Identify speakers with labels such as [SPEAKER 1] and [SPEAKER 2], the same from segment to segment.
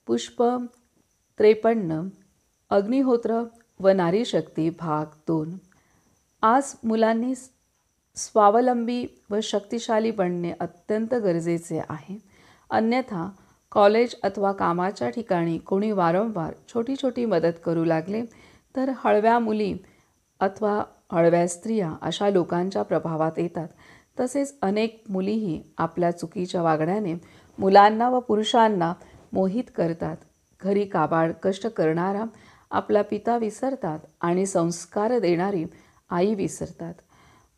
[SPEAKER 1] पुष्प 53 अग्निहोत्र व नारी शक्ती भाग 2। आज मुलांनी स्वावलंबी व शक्तिशाली बनणे अत्यंत गरजेचे आहे, अन्यथा कॉलेज अथवा कामाच्या ठिकाणी कोणी वारंवार छोटी छोटी मदत करू लागले तर हळव्या मुली अथवा हळव्या स्त्रिया अशा लोकांच्या प्रभावात येतात। तसेच अनेक मुलीही आपल्या चुकीच्या वागण्याने मुलांना व पुरुषांना मोहित करतात। घरी काबाड कष्ट करणारा आपला पिता विसरतात आणि संस्कार देणारी आई विसरतात।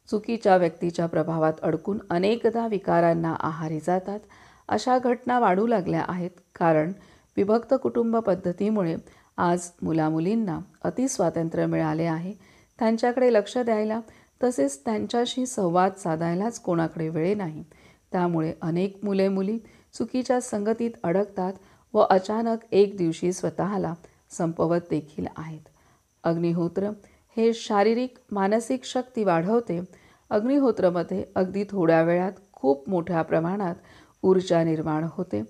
[SPEAKER 1] चुकीच्या व्यक्तीच्या प्रभावात अडकून अनेकदा विकारांना आहारी जातात। अशा घटना वाढू लागल्या आहेत, कारण विभक्त कुटुंब पद्धतीमुळे आज मुलामुलींना अतिस्वातंत्र्य मिळाले आहे। त्यांच्याकडे लक्ष द्यायला तसेच त्यांच्याशी संवाद साधायलाच कोणाकडे वेळ नाही। त्यामुळे अनेक मुले चुकीच्या संगतीत अडकतात व अचानक एक दिवशी स्वतःला संपवत देखील आहेत। अग्निहोत्र हे शारीरिक मानसिक शक्ती वाढवते। अग्निहोत्रमध्ये अगदी थोड्या वेळात खूप मोठ्या प्रमाणात ऊर्जा निर्माण होते।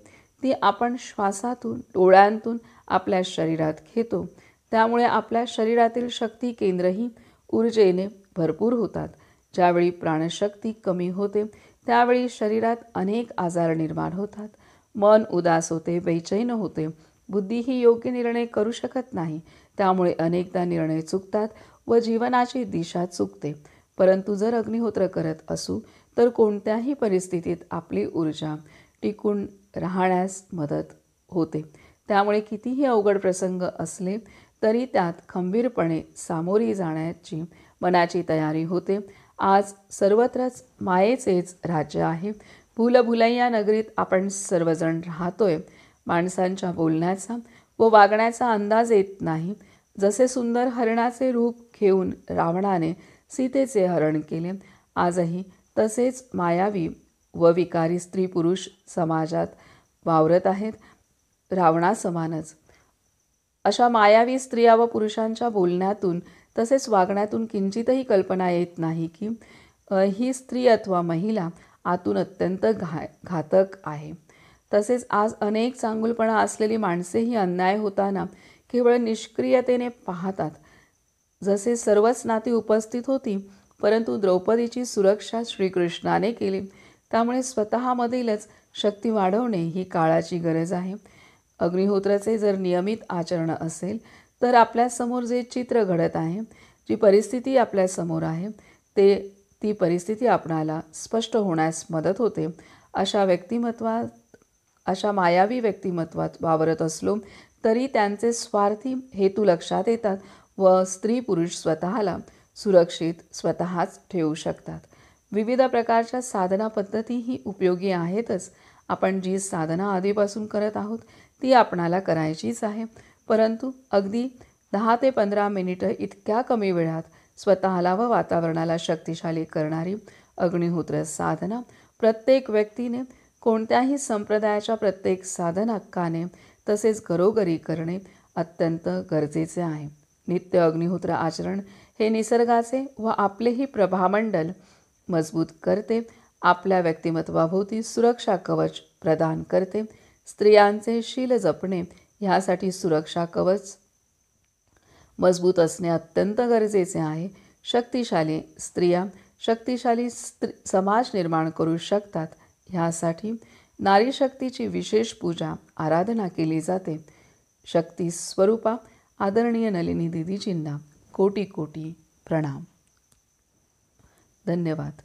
[SPEAKER 1] ती आपण श्वासातून डोळ्यांतून आपल्या शरीरात घेतो, त्यामुळे आपल्या शरीरातील शक्ती केंद्रही ऊर्जेने भरपूर होतात। ज्यावेळी प्राणशक्ती कमी होते त्यावेळी शरीरात अनेक आजार निर्माण होतात। मन उदास होते, बेचैन होते, बुद्धीही योग्य निर्णय करू शकत नाही। त्यामुळे अनेकदा निर्णय चुकतात व जीवनाची दिशा चुकते। परंतु जर अग्निहोत्र करत असू तर कोणत्याही परिस्थितीत आपली ऊर्जा टिकून राहण्यास मदत होते। त्यामुळे कितीही अवघड प्रसंग असले तरी त्यात खंबीरपणे सामोरी जाण्याची मनाची तयारी होते। आज सर्वत्रच मायेचेच राज्य आहे। भूलभुलैया नगरीत आपण सर्वजण राहतोय। माणसांच्या बोलण्याचा व वागण्याचा अंदाज येत नाही। जसे सुंदर हरणाचे रूप घेऊन रावणाने सीतेचे हरण केले, आजही तसेच मायावी व विकारी स्त्री पुरुष समाजात वावरत आहेत, रावणासमानच। अशा मायावी स्त्रिया व पुरुषांच्या बोलण्यातून तसेच वागण्यातून किंचितही कल्पना येत नाही की ही स्त्री अथवा महिला आतून अत्यंत घातक आहे। तसेच आज अनेक चांगुलपणा असलेली माणसेही अन्याय होताना केवळ निष्क्रियतेने पाहतात। जसे सर्वच नाती उपस्थित होती, परंतु द्रौपदीची सुरक्षा श्रीकृष्णाने केली। त्यामुळे स्वतःमधीलच शक्ती वाढवणे ही काळाची गरज आहे। अग्निहोत्राचे जर नियमित आचरण असेल तर आपल्यासमोर जे चित्र घडत आहे, जी परिस्थिती आपल्यासमोर आहे, ती परिस्थिती आपणाला स्पष्ट होण्यास मदत होते। अशा मायावी व्यक्तिमत्वात वावरत असलो तरी त्यांचे स्वार्थी हेतू लक्षात येतात व स्त्री पुरुष स्वतःला सुरक्षित स्वतःच ठेवू शकतात। विविध प्रकारच्या साधना पद्धतीही उपयोगी आहेतच। आपण जी साधना आधीपासून करत आहोत ती आपणाला करायचीच आहे, परंतु अगदी 10 ते 15 मिनिटं इतक्या कमी वेळात स्वतःला व वातावरणाला शक्तिशाली करणारी अग्निहोत्र साधना प्रत्येक व्यक्तीने कोणत्याही संप्रदायाच्या प्रत्येक साधनकाने तसेच घरोघरी करणे अत्यंत गरजेचे आहे। नित्य अग्निहोत्र आचरण हे निसर्गाचे व आपलेही प्रभामंडल मजबूत करते, आपल्या व्यक्तिमत्वाभोवती सुरक्षा कवच प्रदान करते। स्त्रियांचे शील जपणे ह्यासाठी सुरक्षा कवच मजबूत असणे अत्यंत गरजेचे आहे। शक्तिशाली स्त्रिया शक्तिशाली समाज निर्माण करू शकतात। ह्यासाठी नारी शक्तीची विशेष पूजा आराधना केली जाते। शक्ती स्वरूपा आदरणीय नलिनी दीदीजींना कोटी कोटी प्रणाम। धन्यवाद।